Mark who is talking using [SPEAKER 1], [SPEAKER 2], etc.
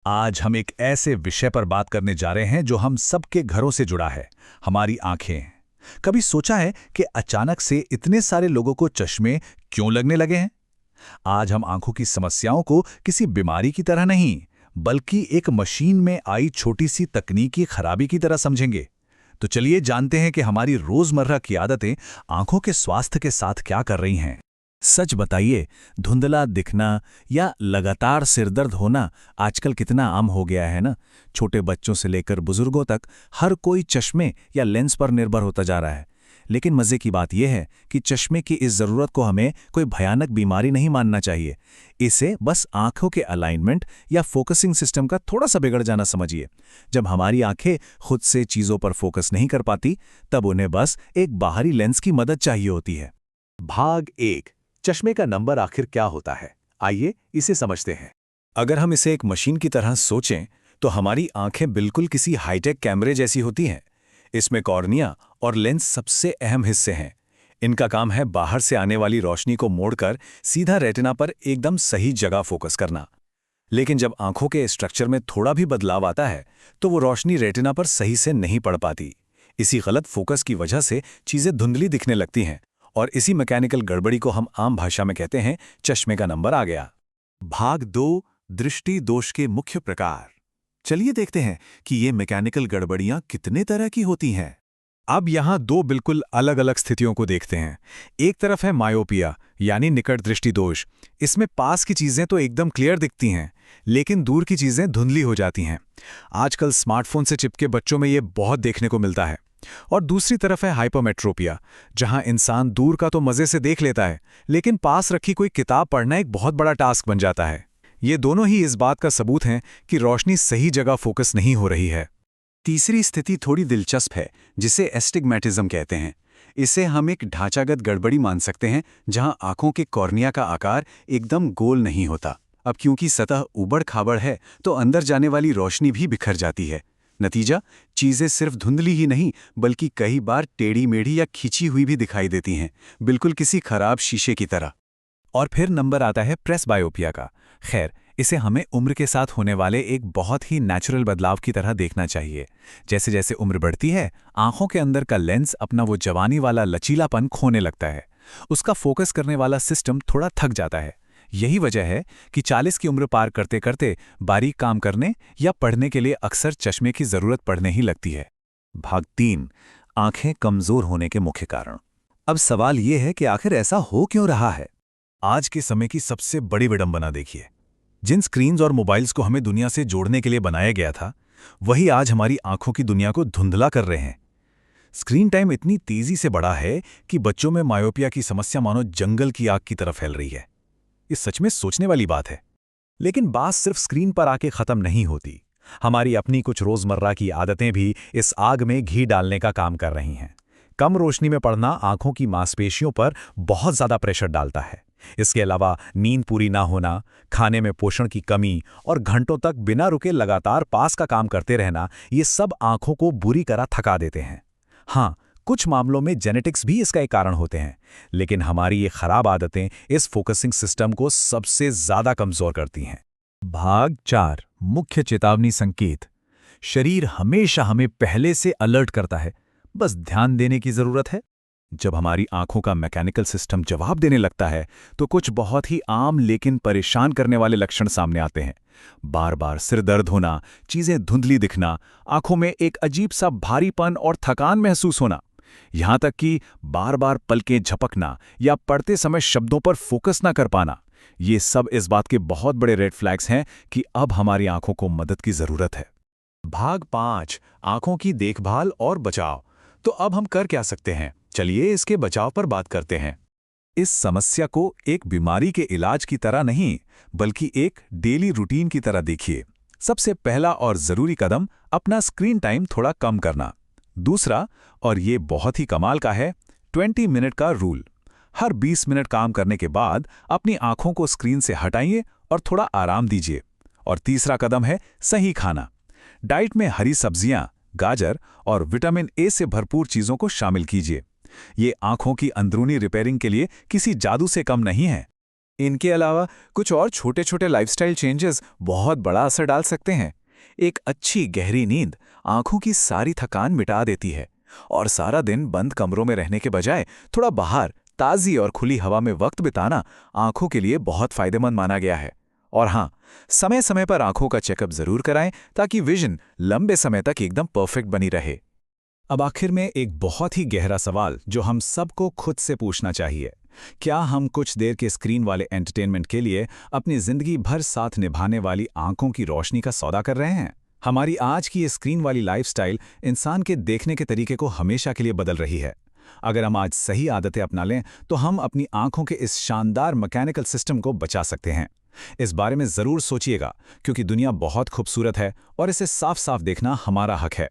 [SPEAKER 1] आज हम एक ऐसे विषय पर बात करने जा रहे हैं जो हम सबके घरों से जुड़ा है, हमारी आंखें। कभी सोचा है कि अचानक से इतने सारे लोगों को चश्मे क्यों लगने लगे हैं? आज हम आंखों की समस्याओं को किसी बीमारी की तरह नहीं, बल्कि एक मशीन में आई छोटी सी तकनीकी खराबी की तरह समझेंगे। तो चलिए जानते हैं कि हमारी रोजमर्रा की आदतें आंखों के स्वास्थ्य के साथ क्या कर रही हैं। सच बताइए, धुंधला दिखना या लगातार सिरदर्द होना आजकल कितना आम हो गया है ना। छोटे बच्चों से लेकर बुजुर्गों तक हर कोई चश्मे या लेंस पर निर्भर होता जा रहा है। लेकिन मजे की बात यह है कि चश्मे की इस जरूरत को हमें कोई भयानक बीमारी नहीं मानना चाहिए। इसे बस आंखों के अलाइनमेंट या फोकसिंग सिस्टम का थोड़ा सा बिगड़ जाना समझिए। जब हमारी आंखें खुद से चीजों पर फोकस नहीं कर पाती, तब उन्हें बस एक बाहरी लेंस की मदद चाहिए होती है।
[SPEAKER 2] भाग 1। चश्मे का नंबर आखिर क्या होता है, आइए इसे समझते हैं।
[SPEAKER 1] अगर हम इसे एक मशीन की तरह सोचें, तो हमारी आंखें बिल्कुल किसी हाईटेक कैमरे जैसी होती हैं। इसमें कॉर्निया और लेंस सबसे अहम हिस्से हैं। इनका काम है बाहर से आने वाली रोशनी को मोड़कर सीधा रेटिना पर एकदम सही जगह फोकस करना। लेकिन जब आंखों के स्ट्रक्चर में थोड़ा भी बदलाव आता है, तो वो रोशनी रेटिना पर सही से नहीं पड़ पाती। इसी गलत फोकस की वजह से चीजें धुंधली दिखने लगती हैं, और इसी मैकेनिकल गड़बड़ी को हम आम भाषा में कहते हैं चश्मे का नंबर आ गया।
[SPEAKER 2] भाग 2। दृष्टि दोष के मुख्य प्रकार। चलिए देखते हैं कि ये मैकेनिकल गड़बड़ियां कितने तरह की होती हैं।
[SPEAKER 1] अब यहाँ दो बिल्कुल अलग अलग स्थितियों को देखते हैं। एक तरफ है मायोपिया, यानी निकट दृष्टि दोष। इसमें पास की चीजें तो एकदम क्लियर दिखती हैं, लेकिन दूर की चीजें धुंधली हो जाती हैं। आजकल स्मार्टफोन से चिपके बच्चों में ये बहुत देखने को मिलता है। और दूसरी तरफ है हाइपरमेट्रोपिया, जहां इंसान दूर का तो मजे से देख लेता है, लेकिन पास रखी कोई किताब पढ़ना एक बहुत बड़ा टास्क बन जाता है। ये दोनों ही इस बात का सबूत हैं कि रोशनी सही जगह फोकस नहीं हो रही है।
[SPEAKER 2] तीसरी स्थिति थोड़ी दिलचस्प है, जिसे एस्टिग्मैटिज्म कहते हैं। इसे हम एक ढांचागत गड़बड़ी मान सकते हैं, जहां आंखों के कॉर्निया का आकार एकदम गोल नहीं होता। अब क्योंकि सतह उबड़-खाबड़ है, तो अंदर जाने वाली रोशनी भी बिखर जाती है। नतीजा, चीजें सिर्फ धुंधली ही नहीं, बल्कि कई बार टेढ़ी-मेढ़ी या खिंची हुई भी दिखाई देती हैं, बिल्कुल किसी खराब शीशे की तरह।
[SPEAKER 1] और फिर नंबर आता है प्रेसबायोपिया का। खैर, इसे हमें उम्र के साथ होने वाले एक बहुत ही नेचुरल बदलाव की तरह देखना चाहिए। जैसे जैसे उम्र बढ़ती है, आंखों के अंदर का लेंस अपना वो जवानी वाला लचीलापन खोने लगता है। उसका फोकस करने वाला सिस्टम थोड़ा थक जाता है। यही वजह है कि 40 की उम्र पार करते करते बारीक काम करने या पढ़ने के लिए अक्सर चश्मे की जरूरत पड़ने ही लगती है।
[SPEAKER 2] भाग 3। आंखें कमजोर होने के मुख्य कारण। अब सवाल ये है कि आखिर ऐसा हो क्यों रहा है।
[SPEAKER 1] आज के समय की सबसे बड़ी विडंबना देखिए। जिन स्क्रीन्स और मोबाइल्स को हमें दुनिया से जोड़ने के लिए बनाया गया था, वही आज हमारी आंखों की दुनिया को धुंधला कर रहे हैं। स्क्रीन टाइम इतनी तेजी से बढ़ा है कि बच्चों में मायोपिया की समस्या मानो जंगल की आग की तरफ फैल रही है। ये सच में सोचने वाली बात है। लेकिन बात सिर्फ स्क्रीन पर आके खत्म नहीं होती। हमारी अपनी कुछ रोजमर्रा की आदतें भी इस आग में घी डालने का काम कर रही हैं। कम रोशनी में पढ़ना आंखों की मांसपेशियों पर बहुत ज्यादा प्रेशर डालता है। इसके अलावा नींद पूरी ना होना, खाने में पोषण की कमी और घंटों तक बिना रुके लगातार पास का काम करते रहना, ये सब आंखों को बुरी तरह थका देते हैं। हाँ, कुछ मामलों में जेनेटिक्स भी इसका एक कारण होते हैं, लेकिन हमारी ये खराब आदतें इस फोकसिंग सिस्टम को सबसे ज्यादा कमजोर करती हैं। भाग 4। मुख्य चेतावनी संकेत। शरीर हमेशा हमें पहले से अलर्ट करता है, बस ध्यान देने की जरूरत है। जब हमारी आंखों का मैकेनिकल सिस्टम जवाब देने लगता है, तो कुछ बहुत ही आम लेकिन परेशान करने वाले लक्षण सामने आते हैं। बार बार सिर दर्द होना, चीजें धुंधली दिखना, आंखों में एक अजीब सा भारीपन और थकान महसूस होना, यहां तक कि बार बार पलकें झपकना या पढ़ते समय शब्दों पर फोकस ना कर पाना। ये सब इस बात के बहुत बड़े रेड फ्लैग्स हैं कि अब हमारी आंखों को मदद की जरूरत है।
[SPEAKER 2] भाग 5। आंखों की देखभाल और बचाव। तो अब हम कर क्या सकते हैं, चलिए इसके बचाव पर बात करते हैं।
[SPEAKER 1] इस समस्या को एक बीमारी के इलाज की तरह नहीं, बल्कि एक डेली रूटीन की तरह देखिए। सबसे पहला और जरूरी कदम, अपना स्क्रीन टाइम थोड़ा कम करना। दूसरा, और ये बहुत ही कमाल का है, 20 मिनट का रूल। हर 20 मिनट काम करने के बाद अपनी आंखों को स्क्रीन से हटाइए और थोड़ा आराम दीजिए। और तीसरा कदम है सही खाना। डाइट में हरी सब्जियां, गाजर और विटामिन ए से भरपूर चीजों को शामिल कीजिए। ये आंखों की अंदरूनी रिपेयरिंग के लिए किसी जादू से कम नहीं है।
[SPEAKER 3] इनके अलावा कुछ और छोटे छोटे लाइफस्टाइल चेंजेस बहुत बड़ा असर डाल सकते हैं। एक अच्छी गहरी नींद आंखों की सारी थकान मिटा देती है, और सारा दिन बंद कमरों में रहने के बजाय थोड़ा बाहर ताज़ी और खुली हवा में वक्त बिताना आंखों के लिए बहुत फायदेमंद माना गया है। और हाँ, समय समय पर आंखों का चेकअप जरूर कराएं ताकि विजन लंबे समय तक एकदम परफेक्ट बनी रहे।
[SPEAKER 1] अब आखिर में एक बहुत ही गहरा सवाल जो हम सबको खुद से पूछना चाहिए, क्या हम कुछ देर के स्क्रीन वाले एंटरटेनमेंट के लिए अपनी जिंदगी भर साथ निभाने वाली आंखों की रोशनी का सौदा कर रहे हैं? हमारी आज की ये स्क्रीन वाली लाइफस्टाइल इंसान के देखने के तरीके को हमेशा के लिए बदल रही है। अगर हम आज सही आदतें अपना लें तो हम अपनी आंखों के इस शानदार मैकेनिकल सिस्टम को बचा सकते हैं। इस बारे में जरूर सोचिएगा, क्योंकि दुनिया बहुत खूबसूरत है और इसे साफ साफ देखना हमारा हक है।